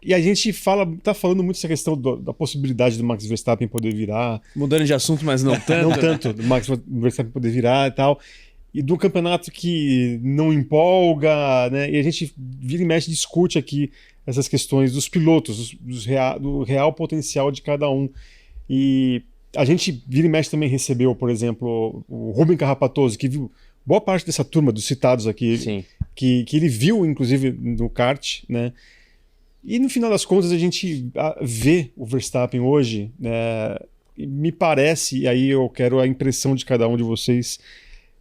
E a gente tá falando muito essa questão da possibilidade do Max Verstappen poder virar. Mudando de assunto, mas não tanto. Não tanto, do Max Verstappen poder virar e tal. E do campeonato que não empolga, né? E a gente vira e mexe discute aqui essas questões dos pilotos, do real potencial de cada um. E a gente vira e mexe também recebeu, por exemplo, o Rubem Carrapatoso, que viu boa parte dessa turma dos citados aqui, Sim. que ele viu, inclusive, no kart, né? E no final das contas a gente vê o Verstappen hoje, né? E me parece, e aí eu quero a impressão de cada um de vocês,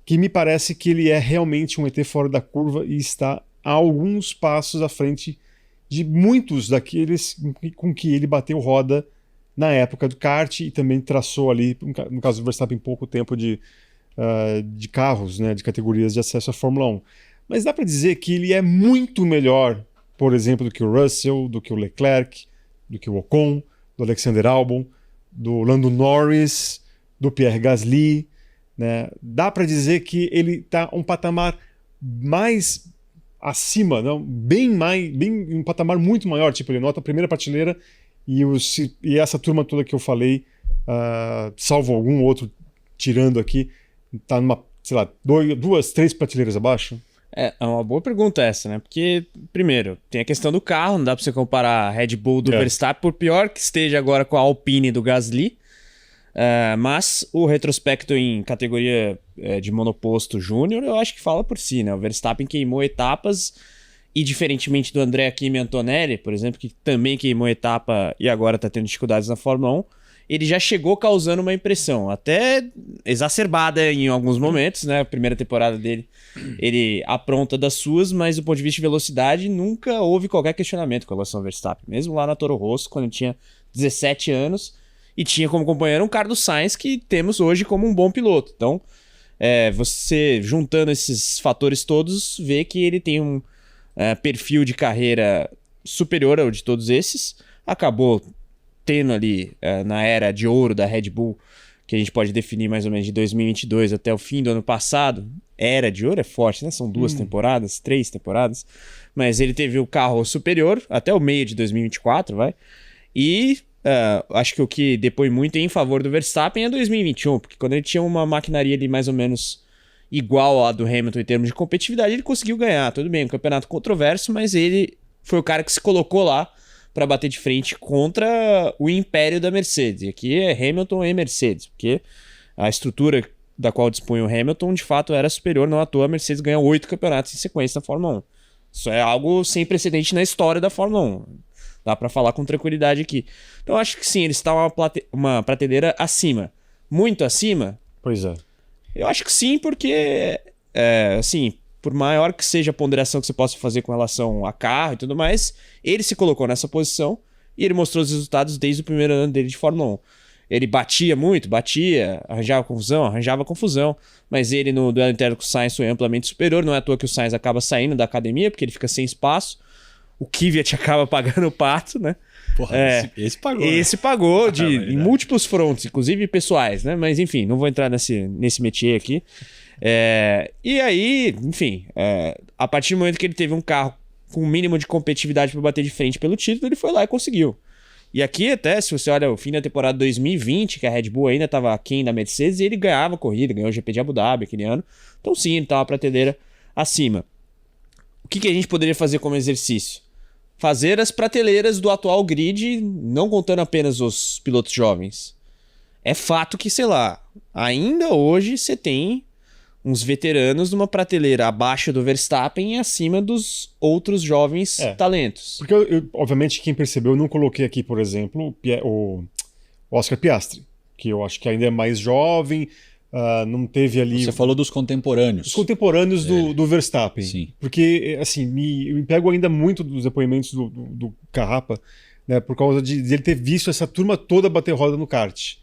que me parece que ele é realmente um ET fora da curva e está a alguns passos à frente de muitos daqueles com que ele bateu roda na época do kart e também traçou ali, no caso do Verstappen, pouco tempo de carros, né, de categorias de acesso à Fórmula 1. Mas dá para dizer que ele é muito melhor, por exemplo, do que o Russell, do que o Leclerc, do que o Ocon, do Alexander Albon, do Lando Norris, do Pierre Gasly, né? Dá para dizer que ele está um patamar mais acima, não? Bem um patamar muito maior, tipo, ele nota a primeira prateleira e essa turma toda que eu falei, salvo algum outro tirando aqui, tá numa, sei lá, 2, 3 prateleiras abaixo? É uma boa pergunta essa, né? Porque, primeiro, tem a questão do carro, não dá pra você comparar a Red Bull do Verstappen, por pior que esteja agora com a Alpine do Gasly, mas o retrospecto em categoria de monoposto júnior, eu acho que fala por si, né? O Verstappen queimou etapas e, diferentemente do Andrea Kimi Antonelli, por exemplo, que também queimou etapa e agora tá tendo dificuldades na Fórmula 1, ele já chegou causando uma impressão, até exacerbada em alguns momentos, né? A primeira temporada dele, ele apronta das suas, mas do ponto de vista de velocidade, nunca houve qualquer questionamento com relação ao Verstappen. Mesmo lá na Toro Rosso, quando ele tinha 17 anos, e tinha como companheiro um Carlos Sainz, que temos hoje como um bom piloto. Então, você juntando esses fatores todos, vê que ele tem um perfil de carreira superior ao de todos esses. Acabou tendo ali, na era de ouro da Red Bull, que a gente pode definir mais ou menos de 2022 até o fim do ano passado. Era de ouro é forte, né? São 2 temporadas, 3 temporadas. Mas ele teve o carro superior até o meio de 2024, vai. E acho que o que depõe muito em favor do Verstappen é 2021, porque quando ele tinha uma maquinaria ali mais ou menos igual à do Hamilton em termos de competitividade, ele conseguiu ganhar. Tudo bem, um campeonato controverso, mas ele foi o cara que se colocou lá para bater de frente contra o império da Mercedes. E aqui é Hamilton e Mercedes, porque a estrutura da qual dispunha o Hamilton, de fato, era superior. Não à toa, a Mercedes ganhou 8 campeonatos em sequência na Fórmula 1. Isso é algo sem precedente na história da Fórmula 1. Dá para falar com tranquilidade aqui. Então, acho que sim, ele está uma prateleira acima. Muito acima? Pois é. Eu acho que sim, porque, assim, por maior que seja a ponderação que você possa fazer com relação a carro e tudo mais, ele se colocou nessa posição e ele mostrou os resultados desde o primeiro ano dele de Fórmula 1. Ele batia muito, arranjava confusão, mas ele no duelo interno com o Sainz foi amplamente superior. Não é à toa que o Sainz acaba saindo da academia, porque ele fica sem espaço. O Kvyat acaba pagando o pato, né? Porra, esse pagou. Esse pagou em múltiplos frontes, inclusive pessoais, né? Mas enfim, não vou entrar nesse métier aqui. E aí, enfim, a partir do momento que ele teve um carro com o mínimo de competitividade para bater de frente pelo título, ele foi lá e conseguiu. E aqui até, se você olha o fim da temporada 2020, que a Red Bull ainda estava aquém da Mercedes, e ele ganhava a corrida, ganhou o GP de Abu Dhabi aquele ano. Então sim, ele estava uma prateleira acima. O que a gente poderia fazer como exercício? Fazer as prateleiras do atual grid, não contando apenas os pilotos jovens. É fato que, sei lá, ainda hoje você tem uns veteranos numa prateleira abaixo do Verstappen e acima dos outros jovens talentos. Porque, obviamente, quem percebeu, eu não coloquei aqui, por exemplo, o Oscar Piastri, que eu acho que ainda é mais jovem, não teve ali... Você falou dos contemporâneos. Os contemporâneos do Verstappen. Sim. Porque, assim, eu me pego ainda muito dos depoimentos do Carrapa, né, por causa de ele ter visto essa turma toda bater roda no kart.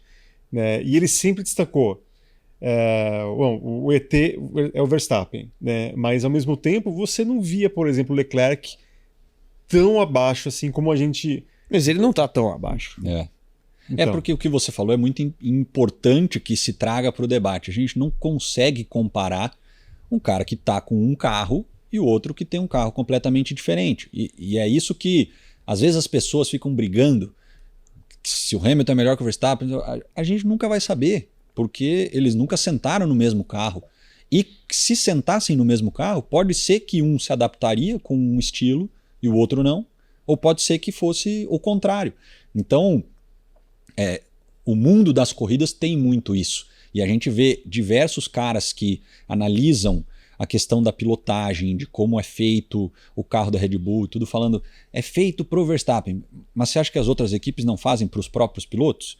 Né, e ele sempre destacou o ET é o Verstappen, né? Mas ao mesmo tempo você não via, por exemplo, o Leclerc tão abaixo assim como a gente... Mas ele não tá tão abaixo. Então. Porque o que você falou é muito importante que se traga para o debate. A gente não consegue comparar um cara que tá com um carro e o outro que tem um carro completamente diferente. E é isso que Às vezes as pessoas ficam brigando se o Hamilton é melhor que o Verstappen. A gente nunca vai saber, porque eles nunca sentaram no mesmo carro. E se sentassem no mesmo carro, pode ser que um se adaptaria com um estilo e o outro não, ou pode ser que fosse o contrário. Então, o mundo das corridas tem muito isso. E a gente vê diversos caras que analisam a questão da pilotagem, de como é feito o carro da Red Bull, tudo falando, é feito para o Verstappen. Mas você acha que as outras equipes não fazem para os próprios pilotos?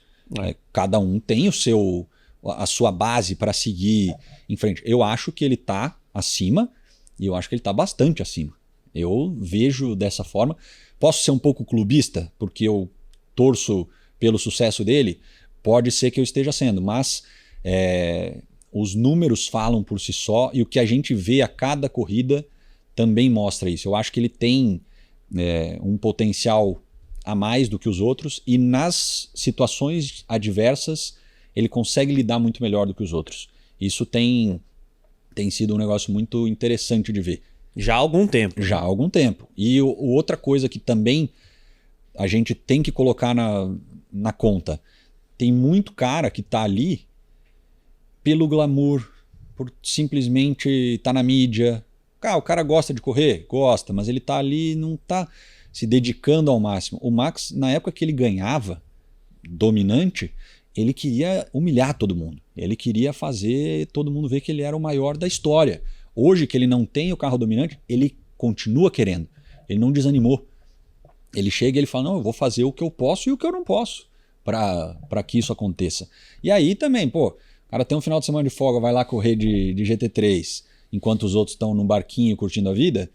Cada um tem a sua base para seguir em frente. Eu acho que ele está acima, e eu acho que ele está bastante acima. Eu vejo dessa forma. Posso ser um pouco clubista, porque eu torço pelo sucesso dele? Pode ser que eu esteja sendo, mas os números falam por si só, e o que a gente vê a cada corrida também mostra isso. Eu acho que ele tem um potencial a mais do que os outros, e nas situações adversas ele consegue lidar muito melhor do que os outros. Isso tem sido um negócio muito interessante de ver. Já há algum tempo. Já há algum tempo. E outra coisa que também a gente tem que colocar na conta, tem muito cara que está ali pelo glamour, por simplesmente estar na mídia. O cara gosta de correr? Gosta, mas ele está ali e não está se dedicando ao máximo. O Max, na época que ele ganhava, dominante, ele queria humilhar todo mundo. Ele queria fazer todo mundo ver que ele era o maior da história. Hoje que ele não tem o carro dominante, ele continua querendo. Ele não desanimou. Ele chega e ele fala, não, eu vou fazer o que eu posso e o que eu não posso para que isso aconteça. E aí também, o cara tem um final de semana de folga, vai lá correr de GT3, enquanto os outros estão num barquinho curtindo a vida,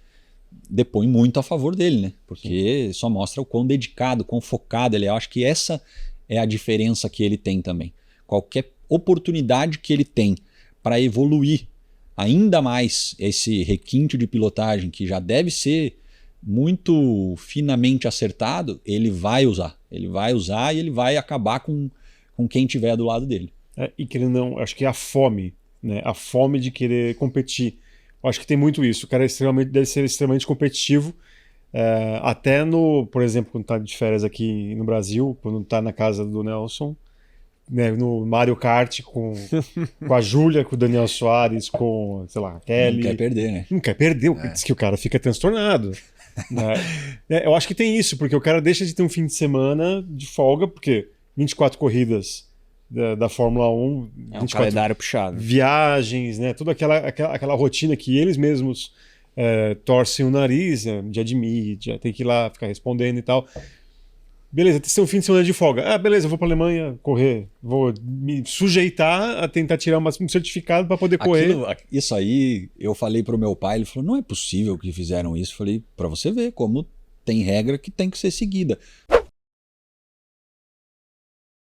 depõe muito a favor dele, né? Porque só mostra o quão dedicado, quão focado ele é. Eu acho que essa é a diferença que ele tem também. Qualquer oportunidade que ele tem para evoluir ainda mais esse requinte de pilotagem, que já deve ser muito finamente acertado, ele vai usar. Ele vai usar e ele vai acabar com quem tiver do lado dele. E querendo não, acho que é a fome, né? A fome de querer competir. Eu acho que tem muito isso. O cara deve ser extremamente competitivo. Até por exemplo, quando tá de férias aqui no Brasil, quando tá na casa do Nelson, né, no Mario Kart com a Júlia, com o Daniel Soares, com, sei lá, a Kelly. Não quer perder, né? Não quer perder, diz que o cara fica transtornado. Né? Eu acho que tem isso, porque o cara deixa de ter um fim de semana de folga, porque 24 corridas da Fórmula 1, é um calendário puxado. Viagens, né, toda aquela rotina que eles mesmos torcem o nariz, dia de mídia, tem que ir lá ficar respondendo e tal. Beleza, tem um fim de semana de folga. Beleza, eu vou para a Alemanha correr. Vou me sujeitar a tentar tirar um certificado para poder correr. Isso aí, eu falei pro meu pai, ele falou, não é possível que fizeram isso. Eu falei, para você ver como tem regra que tem que ser seguida.